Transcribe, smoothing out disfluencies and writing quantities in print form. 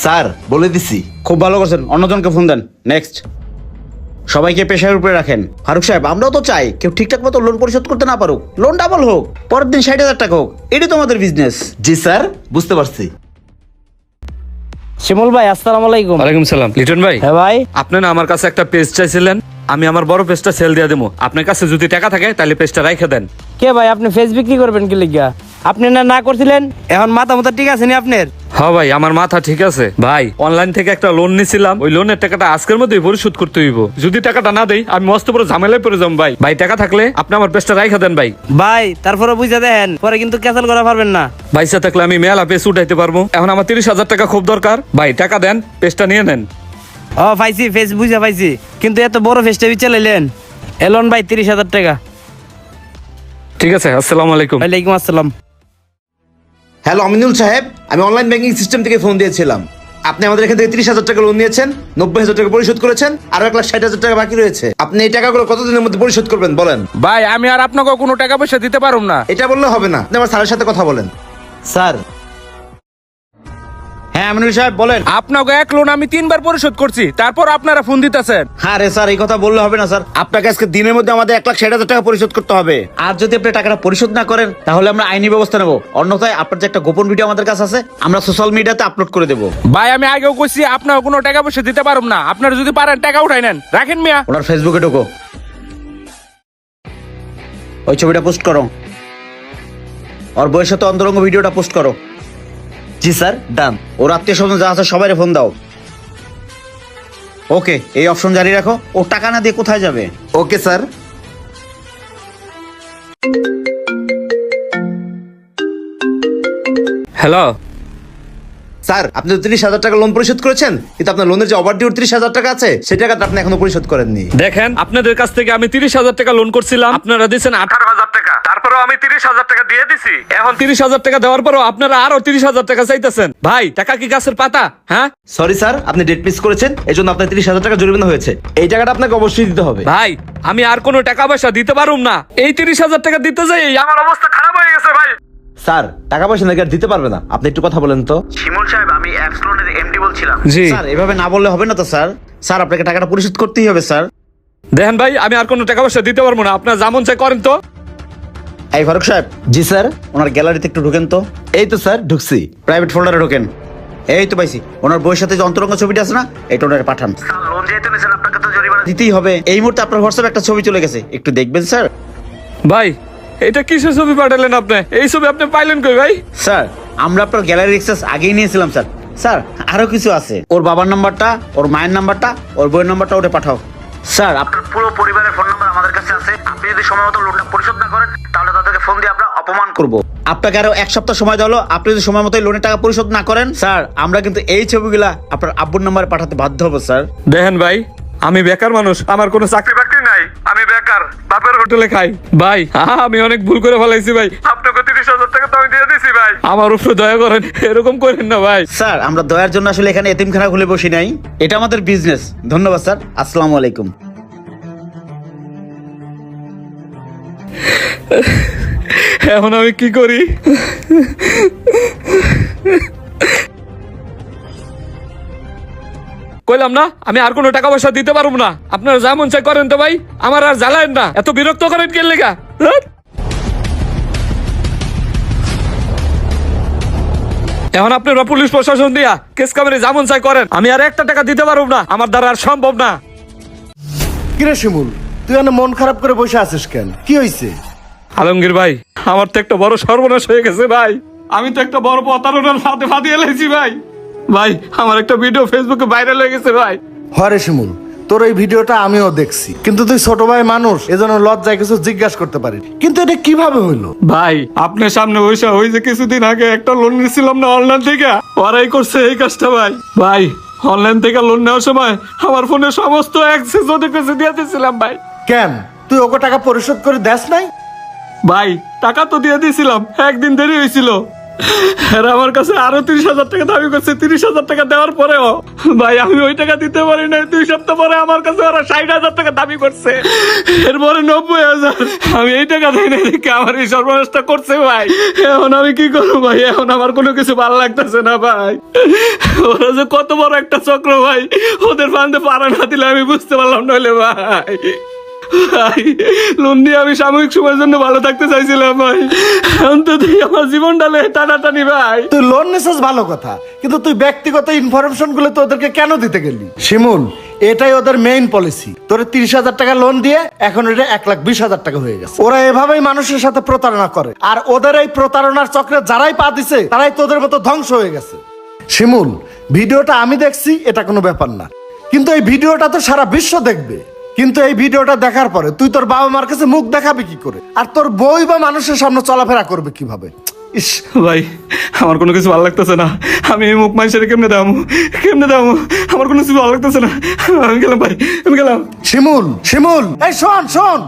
Sir বলে দিছি। খুব ভালো করছেন, অন্যজনকে ফোন দেন। নেক্সট। সবাইকে পেশার উপরে রাখেন। ফারুক সাহেব, আমরাও তো চাই কেউ ঠিকঠাক মতো লোন পরিশোধ করতে না পারুক, লোন ডাবল হোক, পরের দিন 60,000 টাকা হোক, এটাই তো আমাদের বিজনেস। জি স্যার, বুঝতে পারছি। শিমুল ভাই, আসসালামু আলাইকুম। ওয়ালাইকুম সালাম। লিটন ভাই, হ্যাঁ ভাই। আপনি না আমার কাছে একটা পেজ চাইছিলেন, আমি আমার বড় পেজটা সেল দিয়ে দেবো। আপনার কাছে যদি টাকা থাকে তাহলে পেজটা রাইখে দেন। কে ভাই, আপনি ফেস বিক্রি করবেন কি লিগা? আপনি না করছিলেন, এখন মাথা মাথা ঠিক আছে নি আপনার? হ্যাঁ ভাই, আমার মাথা ঠিক আছে ভাই। অনলাইন থেকে একটা লোন নিছিলাম, ওই লোনের টাকাটা আজকের মধ্যেই পরিশোধ করতে হইব। যদি টাকাটা না দেই আমি মস্ত বড় ঝামেলায় পড়ে যাবো ভাই। ভাই টাকা থাকলে আপনি আমার পেজটা রাইখে দেন ভাই। ভাই তারপরে বুঝা দেন, পরে কিন্তু ক্যান্সেল করা পারবেন না। পয়সা থাকলে আমি মেলা পেজ উঠাইতে পারবো। এখন আমার 30,000 টাকা খুব দরকার ভাই, টাকা দেন, পেজটা নিয়ে নেন। ও পাইছি, ফেস বুঝা পাইছি, কিন্তু এত বড় ফেসটা চালাইলেন। এলন ভাই 30,000 টাকা। ঠিক আছে, আসসালামু আলাইকুম। ওয়ালাইকুম আসসালাম। হ্যালো আমিনুল সাহেব, আমি অনলাইন ব্যাংকিং সিস্টেম থেকে ফোন দিয়েছিলাম। আপনি আমাদের এখান থেকে 30,000 টাকা লোন নিয়েছেন, 90,000 টাকা পরিশোধ করেছেন, আর 1,60,000 টাকা বাকি রয়েছে। আপনি এই টাকাগুলো কতদিনের মধ্যে পরিশোধ করবেন বলেন? ভাই আমি আর আপনাকে কোনো টাকা পয়সা দিতে পারুম না। এটা বললে হবে না, আপনি আমার স্যারের সাথে কথা বলেন। স্যার। হ্যাঁ আমিনুল সাহেব বলেন। আপনাকে এক লোন আমি 3বার পরিশোধ করছি, তারপর আপনারা ফোন দিতেছেন। হ্যাঁ রে স্যার, এই কথা বললে হবে না স্যার। আপনাকে আজকে দিনের মধ্যে আমাদের 1,60,000 টাকা পরিশোধ করতে হবে। আর যদি আপনি টাকাটা পরিশোধ না করেন তাহলে আমরা আইনি ব্যবস্থা নেব। অন্যথায় আপনার যে একটা গোপন ভিডিও আমাদের কাছে আছে, আমরা সোশ্যাল মিডিয়াতে আপলোড করে দেবো। ভাই আমি আগেও কইছি আপনাকে কোনো টাকা পয়সা দিতে পারুম না। আপনারা যদি পারেন টাকা উঠাই নেন, রাখেন মিয়া। ওনার ফেসবুকে ঢোকো, ওই ছবিটা পোস্ট করো, ওর বইয়ের সাথে অন্তরঙ্গ ভিডিওটা পোস্ট করো। জি স্যার, ডান। ওর আত্মীয় স্বজন যা আছে সবাই ফোন দাও। ওকে, এই অপশন জারি রাখো। ও টাকা না দিয়ে কোথায় যাবে? Okay sir. হ্যালো স্যার, আপনি তো 30,000 টাকা লোন পরিশোধ করেছেন, কিন্তু আপনার লোনের যে ওভারডিউ 30,000 টাকা আছে সেই টাকাটা আপনি এখনো পরিশোধ করেননি। দেখেন, আপনাদের কাছ থেকে আমি 30,000 টাকা লোন করছিলাম, আপনারা দিচ্ছেন 18,000 টাকা। তারপরেও আমি 30,000 টাকা দিয়ে দিছি। এখন 30,000 টাকা দেওয়ার পরও আপনারা আরো 30,000 টাকা চাইতেছেন। ভাই টাকা কি গাছের পাতা? হ্যাঁ সরি স্যার, আপনি ডেট মিস করেছেন, এই জন্য আপনার 30,000 টাকা জরিমানা হয়েছে। এই টাকাটা আপনাকে অবশ্যই দিতে হবে। ভাই, আমি আর কোনো টাকা পয়সা দিতে পারুম না। এই 30,000 টাকা দিতে যাই আমার অবস্থা খারাপ হয়ে গেছে ভাই। স্যার, টাকা পয়সা নাকি আর দিতে পারবে না, আপনি একটু কথা বলেন তো। শিমুল সাহেব, আমি অ্যাপস লোনের এমডি বলছিলাম। জি স্যার, এভাবে না বললে হবে না তো স্যার। স্যার, আপনাকে টাকাটা পরিশোধ করতেই হবে স্যার। দেখেন ভাই, আমি আর কোনো টাকা পয়সা দিতে পারবো না। আপনার যেমন চাই করেন তো। এই ফারুক সাহেব, জি স্যার। ওনার গ্যালারিতে একটু ঢোকেন তো। এই তো স্যার ঢুকছি। প্রাইভেট ফোল্ডারে ঢোকেন। এই তো পাইছি, ওনার বইয়ের সাথে যে অন্তরঙ্গ ছবিটা আছে না, এটা ওনারে পাঠান। লোন যেহেতু নিয়েছেন আপনাকে তো জরিমানা দিতেই হবে। এই মুহূর্তে আপনার হোয়াটসঅ্যাপে একটা ছবি চলে গেছে, একটু দেখবেন স্যার। ভাই এটা কিসের ছবি পাঠালেন আপনি? এই ছবি আপনি পাইলেন কই ভাই? স্যার, আমরা আপনার গ্যালারি অ্যাক্সেস আগেই নিয়েছিলাম স্যার। স্যার, আরো কিছু আছে। ওর বাবার নাম্বারটা, ওর মায়ের নাম্বারটা, ওর বইয়ের নাম্বারটা ওটা পাঠাও। স্যার, আপনার পুরো পরিবারের ফোন নাম্বার আমাদের কাছে আছে। আপনি যদি সময় মতো লোনটা পরিশোধ না করেন তাহলে তাদেরকে ফোন দিয়ে আমরা অপমান করব। আপনাকে আরো 1 সপ্তাহ সময় দেওয়া হলো, আপনি যদি সময় মতো লোনের টাকা পরিশোধ না করেন স্যার, আমরা কিন্তু এই ছবিগুলা আপনার আব্বুর নাম্বারে পাঠাতে বাধ্য হবো স্যার। দেখেন ভাই, আমি বেকার মানুষ, আমার কোনো চাকরি বাকরি নাই, আমি বেকার, বাপের হোটেলে খাই। ভাই আমি অনেক ভুল করে ফেলাইছি ভাই। আপনাকে 30,000 টাকা তো আমি দিয়ে দিছি ভাই, আমার উপরে দয়া করেন, এরকম করেন না ভাই। স্যার, আমরা দয়ার জন্য আসলে এখানে এতিমখানা খুলে বসি নাই, এটা আমাদের বিজনেস। ধন্যবাদ স্যার, আসসালামু আলাইকুম। এখন আমি কি করি? কইলাম না আমি আর কোনো টাকা পয়সা দিতে পারবো না। আপনারা যেমন চাই করেন তো ভাই, আমার আর জ্বালায়েন না, এত বিরক্ত করেন কে লেগা? এখন আপনারা পুলিশ প্রশাসন দিয়া কেস কামারি যেমন চাই করেন, আমি আর একটা টাকা দিতে পারবো না, আমার দ্বারা আর সম্ভব না। কিরে শিমুল, তুই এনে মন খারাপ করে বসে আছিস কেন? কি হয়েছে? আলমগীর ভাই, আমার তো একটা বড় সর্বনাশ হয়ে গেছে ভাই। আমি তো একটা বড় প্রতারণার ফাঁদে ফাঁদিয়ে লেগেছি ভাই। ভাই আমার একটা ভিডিও ফেসবুকে ভাইরাল হয়ে গেছে ভাই। হরে শিমুল, তোর এই ভিডিওটা আমিও দেখছি, কিন্তু তুই ছোট ভাই মানুষ, এজন্য লজ্জায় কিছু জিজ্ঞাসা করতে পারি, কিন্তু এটা কিভাবে হইলো? ভাই আপনার সামনে বসে ওই যে কিছুদিন আগে একটা লোন নিয়েছিলাম না অনলাইন থেকে, ওরাই করছে এই কাজটা ভাই। ভাই অনলাইন থেকে লোন নেওয়ার সময় আমার ফোনে সমস্ত অ্যাক্সেস ওদের কাছে দিয়ে দিয়েছিলাম ভাই। কেন তুই ওকে টাকা পরিশোধ করে দেস নাই? ভাই টাকা তো দিয়ে দিয়েছিলাম, একদিন দেরি হয়েছিল। আর আমার কাছে আরো 30,000 টাকা দাবি করছে। 30,000 টাকা দেওয়ার পরেও ভাই আমি ওই টাকা দিতে পারি না। 2 সপ্তাহ পরে আমার কাছে ওরা 60,000 টাকা দাবি করছে, এরপরে 90,000। আমি এই টাকা দেই না দেখে আমার এই সর্বনাশটা করছে ভাই। এখন আমি কি করবো ভাই? এখন আমার কোনো কিছু ভালো লাগতেছে না ভাই। ওরা যে কত বড় একটা চক্র ভাই, ওদের ফান্দে পাড়া না দিলে আমি বুঝতে পারলাম নইলে ভাই। ভাই লোন দিয়ে আমি সাময়িক সময়ের জন্য ভালো থাকতে চাইছিলাম ভাই, অন্তত আমার জীবনটা টানাটানি ভাই। তুই লোন নিছিস ভালো কথা, কিন্তু তুই ব্যক্তিগত ইনফরমেশন গুলো তো ওদেরকে কেন দিতে গেলি? শিমুল, এটাই ওদের মেইন পলিসি। তোরে 30,000 টাকা লোন দিয়ে এখন এটা 1,20,000 টাকা হয়ে গেছে। ওরা এভাবেই মানুষের সাথে প্রতারণা করে, আর ওদের এই প্রতারণার চক্রে যারাই পা দিছে তারাই তোদের মতো ধ্বংস হয়ে গেছে। শিমুল, ভিডিওটা আমি দেখছি, এটা কোনো ব্যাপার না, কিন্তু এই ভিডিওটা তো সারা বিশ্ব দেখবে। কিন্তু এই ভিডিওটা দেখার পরে তুই তোর বাবা মার কাছে মুখ দেখাবি কি করে, আর তোর বই বা মানুষের সামনে চলাফেরা করবে কিভাবে? ইস ভাই আমার কোনো কিছু ভালো লাগতেছে না। আমি এই মুখ মানুষের কেমনে দাম, আমার কোনো কিছু ভালো লাগতেছে না। আমি গেলাম ভাই, আমি গেলাম। শিমুল, শিমুল, এই শোন শোন,